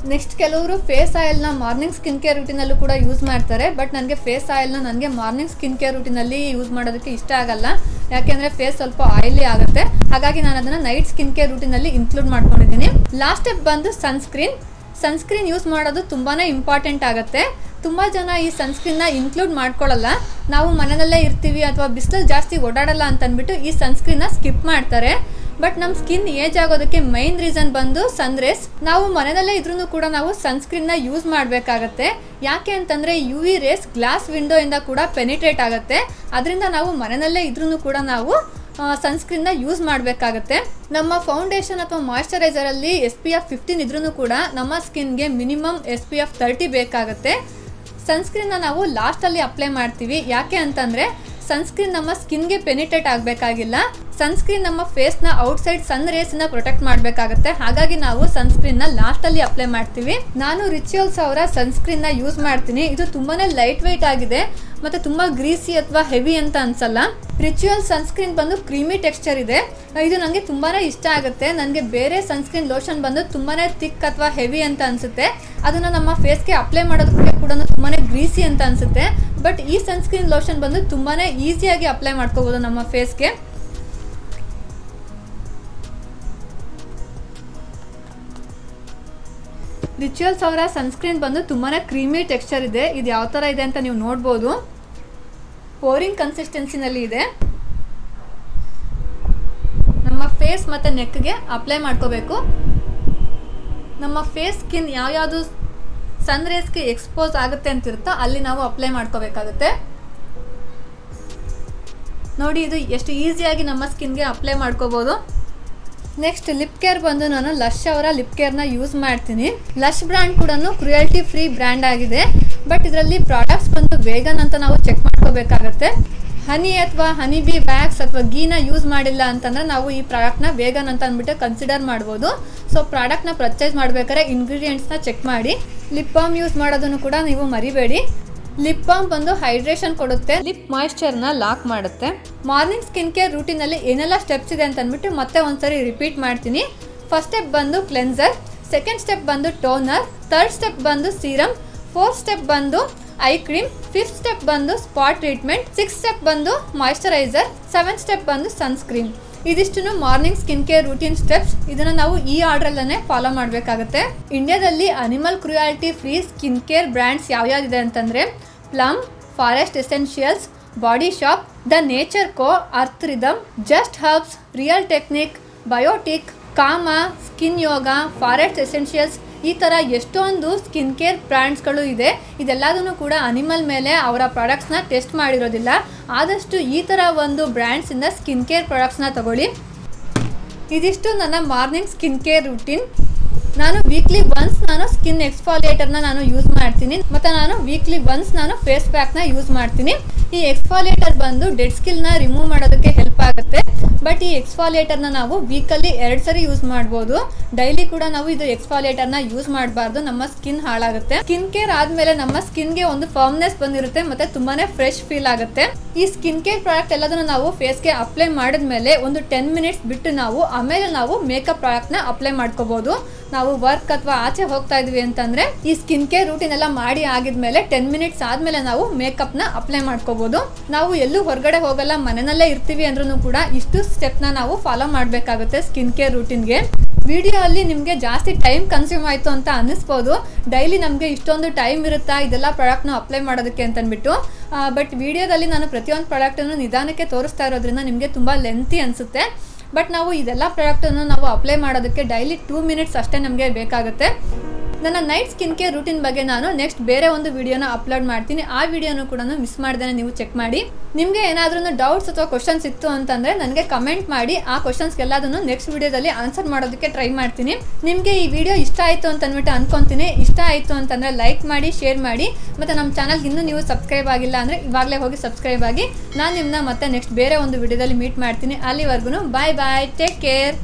ನೆಕ್ಸ್ಟ್ ಕೆಲವರು ಫೇಸ್ ಆಯಿಲ್ನ ಮಾರ್ನಿಂಗ್ ಸ್ಕಿನ್ ಕೇರ್ ರೂಟೀನಲ್ಲೂ ಕೂಡ ಯೂಸ್ ಮಾಡ್ತಾರೆ. ಬಟ್ ನನಗೆ ಫೇಸ್ ಆಯಿಲ್ನ ನನಗೆ ಮಾರ್ನಿಂಗ್ ಸ್ಕಿನ್ ಕೇರ್ ರೂಟೀನಲ್ಲಿ ಯೂಸ್ ಮಾಡೋದಕ್ಕೆ ಇಷ್ಟ ಆಗಲ್ಲ, ಯಾಕೆಂದರೆ ಫೇಸ್ ಸ್ವಲ್ಪ ಆಯಿಲಿ ಆಗುತ್ತೆ. ಹಾಗಾಗಿ ನಾನು ಅದನ್ನು ನೈಟ್ ಸ್ಕಿನ್ ಕೇರ್ ರೂಟೀನಲ್ಲಿ ಇನ್ಕ್ಲೂಡ್ ಮಾಡ್ಕೊಂಡಿದ್ದೀನಿ. ಲಾಸ್ಟ್ ಸ್ಟೆಪ್ ಬಂದು ಸನ್ಸ್ಕ್ರೀನ್ ಯೂಸ್ ಮಾಡೋದು ತುಂಬಾ ಇಂಪಾರ್ಟೆಂಟ್ ಆಗುತ್ತೆ. ತುಂಬ ಜನ ಈ ಸನ್ಸ್ಕ್ರೀನ್ನ ಇನ್ಕ್ಲೂಡ್ ಮಾಡ್ಕೊಳ್ಳಲ್ಲ. ನಾವು ಮನೆಯಲ್ಲೇ ಇರ್ತೀವಿ ಅಥವಾ ಬಿಸಿಲಲ್ಲಿ ಜಾಸ್ತಿ ಓಡಾಡಲ್ಲ ಅಂತ ಅಂದ್ಬಿಟ್ಟು ಈ ಸನ್ಸ್ಕ್ರೀನ್ನ ಸ್ಕಿಪ್ ಮಾಡ್ತಾರೆ. ಬಟ್ ನಮ್ಮ ಸ್ಕಿನ್ ಏಜ್ ಆಗೋದಕ್ಕೆ ಮೈನ್ ರೀಸನ್ ಬಂದು ಸನ್ ರೇಸ್. ನಾವು ಮನೆಯಲ್ಲೇ ಇದ್ರೂ ಕೂಡ ನಾವು ಸನ್ಸ್ಕ್ರೀನ್ನ ಯೂಸ್ ಮಾಡಬೇಕಾಗತ್ತೆ. ಯಾಕೆ ಅಂತಂದರೆ UV ರೇಸ್ ಗ್ಲಾಸ್ ವಿಂಡೋ ಇಂದ ಕೂಡ ಪೆನಿಟ್ರೇಟ್ ಆಗುತ್ತೆ. ಅದರಿಂದ ನಾವು ಮನೆಯಲ್ಲೇ ಇದ್ರೂ ಕೂಡ ನಾವು ಸನ್ಸ್ಕ್ರೀನ್ನ ಯೂಸ್ ಮಾಡಬೇಕಾಗತ್ತೆ. ನಮ್ಮ ಫೌಂಡೇಶನ್ ಅಥವಾ ಮಾಯಿಶ್ಚರೈಸರಲ್ಲಿ SPF 15 ಇದ್ರೂ ಕೂಡ ನಮ್ಮ ಸ್ಕಿನ್ಗೆ ಮಿನಿಮಮ್ SPF 30 ಬೇಕಾಗುತ್ತೆ. ಸನ್ಸ್ಕ್ರೀನ್ನ ನಾವು ಲಾಸ್ಟಲ್ಲಿ ಅಪ್ಲೈ ಮಾಡ್ತೀವಿ. ಯಾಕೆ ಅಂತಂದರೆ ಸನ್ಸ್ಕ್ರೀನ್ ನಮ್ಮ ಸ್ಕಿನ್ಗೆ ಪೆನಿಟ್ರೇಟ್ ಆಗಬೇಕಾಗಿಲ್ಲ. ಸನ್ಸ್ಕ್ರೀನ್ ನಮ್ಮ ಫೇಸ್ನ ಔಟ್ಸೈಡ್ ಸನ್ ರೇಸ್ನ ಪ್ರೊಟೆಕ್ಟ್ ಮಾಡಬೇಕಾಗುತ್ತೆ. ಹಾಗಾಗಿ ನಾವು ಸನ್ಸ್ಕ್ರೀನ್ನ ಲಾಸ್ಟಲ್ಲಿ ಅಪ್ಲೈ ಮಾಡ್ತೀವಿ. ನಾನು ರಿಚುವಲ್ಸ್ ಅವರ ಸನ್ಸ್ಕ್ರೀನ್ನ ಯೂಸ್ ಮಾಡ್ತೀನಿ. ಇದು ತುಂಬಾ ಲೈಟ್ ವೆಯ್ಟ್ ಆಗಿದೆ ಮತ್ತು ತುಂಬ ಗ್ರೀಸಿ ಅಥವಾ ಹೆವಿ ಅಂತ ಅನ್ಸಲ್ಲ. ರಿಚುವಲ್ ಸನ್ಸ್ಕ್ರೀನ್ ಬಂದು ಕ್ರೀಮಿ ಟೆಕ್ಸ್ಚರ್ ಇದೆ. ಇದು ನನಗೆ ತುಂಬಾ ಇಷ್ಟ ಆಗುತ್ತೆ. ನನಗೆ ಬೇರೆ ಸನ್ಸ್ಕ್ರೀನ್ ಲೋಷನ್ ಬಂದು ತುಂಬಾ ಥಿಕ್ ಅಥವಾ ಹೆವಿ ಅಂತ ಅನಿಸುತ್ತೆ. ಅದನ್ನು ನಮ್ಮ ಫೇಸ್ಗೆ ಅಪ್ಲೈ ಮಾಡೋದಕ್ಕೆ ಕೂಡ ತುಂಬಾ ಗ್ರೀಸಿ ಅಂತ ಅನಿಸುತ್ತೆ. ಬಟ್ ಈ ಸನ್ಸ್ಕ್ರೀನ್ ಲೋಷನ್ ಬಂದು ತುಂಬಾ ಈಸಿಯಾಗಿ ಅಪ್ಲೈ ಮಾಡ್ಕೋಬೋದು ನಮ್ಮ ಫೇಸ್ಗೆ. ರಿಚುವಲ್ಸ್ ಅವರ ಸನ್ಸ್ಕ್ರೀನ್ ಬಂದು ತುಂಬಾ ಕ್ರೀಮಿ ಟೆಕ್ಸ್ಚರ್ ಇದೆ. ಇದು ಯಾವ ಥರ ಇದೆ ಅಂತ ನೀವು ನೋಡ್ಬೋದು. ಪೋರಿಂಗ್ ಕನ್ಸಿಸ್ಟೆನ್ಸಿನಲ್ಲಿ ಇದೆ. ನಮ್ಮ ಫೇಸ್ ಮತ್ತು ನೆಕ್ಗೆ ಅಪ್ಲೈ ಮಾಡ್ಕೋಬೇಕು. ನಮ್ಮ ಫೇಸ್ ಸ್ಕಿನ್ ಯಾವ್ಯಾವುದು ಸನ್ ರೇಸ್ಗೆ ಎಕ್ಸ್ಪೋಸ್ ಆಗುತ್ತೆ ಅಂತಿರುತ್ತೋ ಅಲ್ಲಿ ನಾವು ಅಪ್ಲೈ ಮಾಡ್ಕೋಬೇಕಾಗುತ್ತೆ. ನೋಡಿ, ಇದು ಎಷ್ಟು ಈಸಿಯಾಗಿ ನಮ್ಮ ಸ್ಕಿನ್ಗೆ ಅಪ್ಲೈ ಮಾಡ್ಕೋಬೋದು. ನೆಕ್ಸ್ಟ್ ಲಿಪ್ ಕೇರ್ ಬಂದು ನಾನು ಲಶ್ ಅವರ ಲಿಪ್ ಕೇರ್ನ ಯೂಸ್ ಮಾಡ್ತೀನಿ. ಲಶ್ ಬ್ರ್ಯಾಂಡ್ ಕೂಡ ಕ್ರುಯಲ್ಟಿ ಫ್ರೀ ಬ್ರ್ಯಾಂಡ್ ಆಗಿದೆ. ಬಟ್ ಇದರಲ್ಲಿ ಪ್ರಾಡಕ್ಟ್ಸ್ ಬಂದು ವೇಗನ್ ಅಂತ ನಾವು ಚೆಕ್ ಮಾಡ್ಕೋಬೇಕಾಗತ್ತೆ. ಹನಿ ಅಥವಾ ಹನಿ ಬಿ ವ್ಯಾಕ್ಸ್ ಅಥವಾ ಗೀನ ಯೂಸ್ ಮಾಡಿಲ್ಲ ಅಂತಂದ್ರೆ ನಾವು ಈ ಪ್ರಾಡಕ್ಟ್ನ ವೇಗನ್ ಅಂತ ಅಂದ್ಬಿಟ್ಟು ಕನ್ಸಿಡರ್ ಮಾಡ್ಬೋದು. ಸೊ ಪ್ರಾಡಕ್ಟ್ನ ಪರ್ಚೇಸ್ ಮಾಡ್ಬೇಕಾದ್ರೆ ಇಂಗ್ರೀಡಿಯೆಂಟ್ಸ್ನ ಚೆಕ್ ಮಾಡಿ. ಲಿಪ್ ಬಾಮ್ ಯೂಸ್ ಮಾಡೋದನ್ನು ಕೂಡ ನೀವು ಮರಿಬೇಡಿ. ಲಿಪ್ ಬಾಮ್ ಬಂದು ಹೈಡ್ರೇಷನ್ ಕೊಡುತ್ತೆ, ಲಿಪ್ ಮಾಯಿಶ್ಚರ್ನ ಲಾಕ್ ಮಾಡುತ್ತೆ. ಮಾರ್ನಿಂಗ್ ಸ್ಕಿನ್ ಕೇರ್ ರೂಟೀನಲ್ಲಿ ಏನೆಲ್ಲ ಸ್ಟೆಪ್ಸ್ ಇದೆ ಅಂತ ಅಂದ್ಬಿಟ್ಟು ಮತ್ತೆ ಒಂದ್ಸರಿ ರಿಪೀಟ್ ಮಾಡ್ತೀನಿ. ಫಸ್ಟ್ ಸ್ಟೆಪ್ ಬಂದು ಕ್ಲೆನ್ಸರ್, ಸೆಕೆಂಡ್ ಸ್ಟೆಪ್ ಬಂದು ಟೋನರ್, ಥರ್ಡ್ ಸ್ಟೆಪ್ ಬಂದು ಸೀರಮ್, ಫೋರ್ತ್ ಸ್ಟೆಪ್ ಬಂದು ಐ ಕ್ರೀಮ್, ಫಿಫ್ತ್ ಸ್ಟೆಪ್ ಬಂದು ಸ್ಪಾಟ್ ಟ್ರೀಟ್ಮೆಂಟ್, ಸಿಕ್ಸ್ ಸ್ಟೆಪ್ ಬಂದು ಮಾಯಿಶ್ಚರೈಸರ್, ಸೆವೆಂತ್ ಸ್ಟೆಪ್ ಬಂದು ಸನ್ಸ್ಕ್ರೀನ್. ಇದಿಷ್ಟು morning skin care routine steps. ಇದನ್ನ ನಾವು ಈ ಆರ್ಡರಲ್ಲೇ ಫಾಲೋ ಮಾಡಬೇಕಾಗುತ್ತೆ. ಇಂಡಿಯಾದಲ್ಲಿ animal cruelty free skin care brands ಯಾವ್ಯಾವ್ದಿದೆ ಅಂತಂದರೆ Plum, Forest Essentials, Body Shop, the Nature Co, Earth Rhythm, Just Herbs, Real Techniques, Biotique, Kama, skin yoga, Forest Essentials, ಈ ಥರ ಎಷ್ಟೊಂದು ಸ್ಕಿನ್ ಕೇರ್ ಬ್ರ್ಯಾಂಡ್ಸ್ಗಳು ಇದೆ. ಇದೆಲ್ಲದನ್ನು ಕೂಡ ಅನಿಮಲ್ ಮೇಲೆ ಅವರ ಪ್ರಾಡಕ್ಟ್ಸ್ನ ಟೆಸ್ಟ್ ಮಾಡಿರೋದಿಲ್ಲ. ಆದಷ್ಟು ಈ ಥರ ಒಂದು ಬ್ರ್ಯಾಂಡ್ಸಿಂದ ಸ್ಕಿನ್ ಕೇರ್ ಪ್ರಾಡಕ್ಟ್ಸ್ನ ತಗೊಳ್ಳಿ. ಇದಿಷ್ಟು ನನ್ನ ಮಾರ್ನಿಂಗ್ ಸ್ಕಿನ್ ಕೇರ್ ರೂಟೀನ್. ನಾನು ವೀಕ್ಲಿ ಒನ್ಸ್ ನಾನು ಸ್ಕಿನ್ ಎಕ್ಸ್ಫಾಲಿಯೇಟರ್ನ ನಾನು ಯೂಸ್ ಮಾಡ್ತೀನಿ ಮತ್ತು ನಾನು ವೀಕ್ಲಿ ಒನ್ಸ್ ನಾನು ಫೇಸ್ ಪ್ಯಾಕ್ನ ಯೂಸ್ ಮಾಡ್ತೀನಿ. ಈ ಎಕ್ಸ್ಫಾಲಿಯೇಟರ್ ಬಂದು ಡೆಡ್ ಸ್ಕಿನ್ ನ ರಿಮೂವ್ ಮಾಡೋದಕ್ಕೆ ಹೆಲ್ಪ್ ಆಗುತ್ತೆ. ಬಟ್ ಈ ಎಕ್ಸ್ಫಾಲಿಯೇಟರ್ ನ ನಾವು ವೀಕಲ್ಲಿ 2 ಸರಿ ಯೂಸ್ ಮಾಡಬಹುದು. ಡೈಲಿ ಕೂಡ ನಾವು ಇದು ಎಕ್ಸ್ಫಾಲಿಯೇಟರ್ ನ ಯೂಸ್ ಮಾಡಬಾರ್ದು, ನಮ್ಮ ಸ್ಕಿನ್ ಹಾಳಾಗುತ್ತೆ. ಸ್ಕಿನ್ ಕೇರ್ ಆದ್ಮೇಲೆ ನಮ್ಮ ಸ್ಕಿನ್ ಗೆ ಒಂದು ಫರ್ಮ್ನೆಸ್ ಬಂದಿರುತ್ತೆ ಮತ್ತೆ ತುಂಬಾನೇ ಫ್ರೆಶ್ ಫೀಲ್ ಆಗುತ್ತೆ. ಈ ಸ್ಕಿನ್ ಕೇರ್ ಪ್ರಾಡಕ್ಟ್ ಎಲ್ಲದನ್ನು ನಾವು ಫೇಸ್ ಗೆ ಅಪ್ಲೈ ಮಾಡಿದ್ಮೇಲೆ ಒಂದು 10 ಮಿನಿಟ್ಸ್ ಬಿಟ್ಟು ಆಮೇಲೆ ನಾವು ಮೇಕಪ್ ಪ್ರಾಡಕ್ಟ್ ನ ಅಪ್ಲೈ ಮಾಡ್ಕೋಬಹುದು. ನಾವು ವರ್ಕ್ ಅಥವಾ ಆಚೆ ಹೋಗ್ತಾ ಇದೀವಿ ಅಂತಂದ್ರೆ ಈ ಸ್ಕಿನ್ ಕೇರ್ ರೂಟೀನ್ ಎಲ್ಲ ಮಾಡಿ ಆಗಿದ್ಮೇಲೆ 10 ಮಿನಿಟ್ಸ್ ಆದ್ಮೇಲೆ ನಾವು ಮೇಕಪ್ ನ ಅಪ್ಲೈ ಮಾಡ್ಕೋಬಹುದು. ನಾವು ಎಲ್ಲೂ ಹೊರಗಡೆ ಹೋಗಲ್ಲ, ಮನೆಯಲ್ಲೇ ಇರ್ತೀವಿ ಅಂದ್ರೂ ಕೂಡ ಇಷ್ಟು ಸ್ಟೆಪ್ ನ ನಾವು ಫಾಲೋ ಮಾಡ್ಬೇಕಾಗುತ್ತೆ ಸ್ಕಿನ್ ಕೇರ್ ರೂಟೀನ್ಗೆ. ವಿಡಿಯೋ ಅಲ್ಲಿ ನಿಮಗೆ ಜಾಸ್ತಿ ಟೈಮ್ ಕನ್ಸ್ಯೂಮ್ ಆಯ್ತು ಅಂತ ಅನಿಸ್ಬೋದು. ಡೈಲಿ ನಮಗೆ ಇಷ್ಟೊಂದು ಟೈಮ್ ಇರುತ್ತಾ ಇದೆಲ್ಲ ಪ್ರಾಡಕ್ಟ್ನ ಅಪ್ಲೈ ಮಾಡೋದಕ್ಕೆ ಅಂತಂದ್ಬಿಟ್ಟು. ಬಟ್ ವಿಡಿಯೋದಲ್ಲಿ ನಾನು ಪ್ರತಿಯೊಂದು ಪ್ರಾಡಕ್ಟನ್ನು ನಿಧಾನಕ್ಕೆ ತೋರಿಸ್ತಾ ಇರೋದ್ರಿಂದ ನಿಮಗೆ ತುಂಬ ಲೆಂತಿ ಅನಿಸುತ್ತೆ. ಬಟ್ ನಾವು ಇದೆಲ್ಲ ಪ್ರಾಡಕ್ಟನ್ನು ನಾವು ಅಪ್ಲೈ ಮಾಡೋದಕ್ಕೆ ಡೈಲಿ 2 ಮಿನಿಟ್ಸ್ ಅಷ್ಟೇ ನಮಗೆ ಬೇಕಾಗುತ್ತೆ. ನನ್ನ ನೈಟ್ ಸ್ಕಿನ್ ಕೇರ್ ರೂಟೀನ್ ಬಗ್ಗೆ ನಾನು ನೆಕ್ಸ್ಟ್ ಬೇರೆ ಒಂದು ವಿಡಿಯೋನ ಅಪ್ಲೋಡ್ ಮಾಡ್ತೀನಿ. ಆ ವಿಡಿಯೋನು ಕೂಡ ಮಿಸ್ ಮಾಡ್ದೇನೆ ನೀವು ಚೆಕ್ ಮಾಡಿ. ನಿಮಗೆ ಏನಾದ್ರೂ ಡೌಟ್ಸ್ ಅಥವಾ ಕ್ವಶನ್ಸ್ ಇತ್ತು ಅಂತಂದ್ರೆ ನನಗೆ ಕಮೆಂಟ್ ಮಾಡಿ. ಆ ಕ್ವಶನ್ಸ್ ಎಲ್ಲದನ್ನು ನೆಕ್ಸ್ಟ್ ವಿಡಿಯೋದಲ್ಲಿ ಆನ್ಸರ್ ಮಾಡೋದಕ್ಕೆ ಟ್ರೈ ಮಾಡ್ತೀನಿ. ನಿಮಗೆ ಈ ವಿಡಿಯೋ ಇಷ್ಟ ಆಯಿತು ಅಂತ ಅಂದ್ಬಿಟ್ಟು ಅನ್ಕೊಂತೀನಿ. ಇಷ್ಟ ಆಯಿತು ಅಂತಂದ್ರೆ ಲೈಕ್ ಮಾಡಿ, ಶೇರ್ ಮಾಡಿ. ಮತ್ತು ನಮ್ಮ ಚಾನಲ್ಗೆ ಇನ್ನೂ ನೀವು ಸಬ್ಸ್ಕ್ರೈಬ್ ಆಗಿಲ್ಲ ಅಂದರೆ ಇವಾಗಲೇ ಹೋಗಿ ಸಬ್ಸ್ಕ್ರೈಬ್ ಆಗಿ. ನಾನು ನಿಮ್ಮನ್ನ ಮತ್ತೆ ನೆಕ್ಸ್ಟ್ ಬೇರೆ ಒಂದು ವಿಡಿಯೋದಲ್ಲಿ ಮೀಟ್ ಮಾಡ್ತೀನಿ. ಅಲ್ಲಿವರೆಗೂ ಬಾಯ್ ಬಾಯ್, ಟೇಕ್ ಕೇರ್.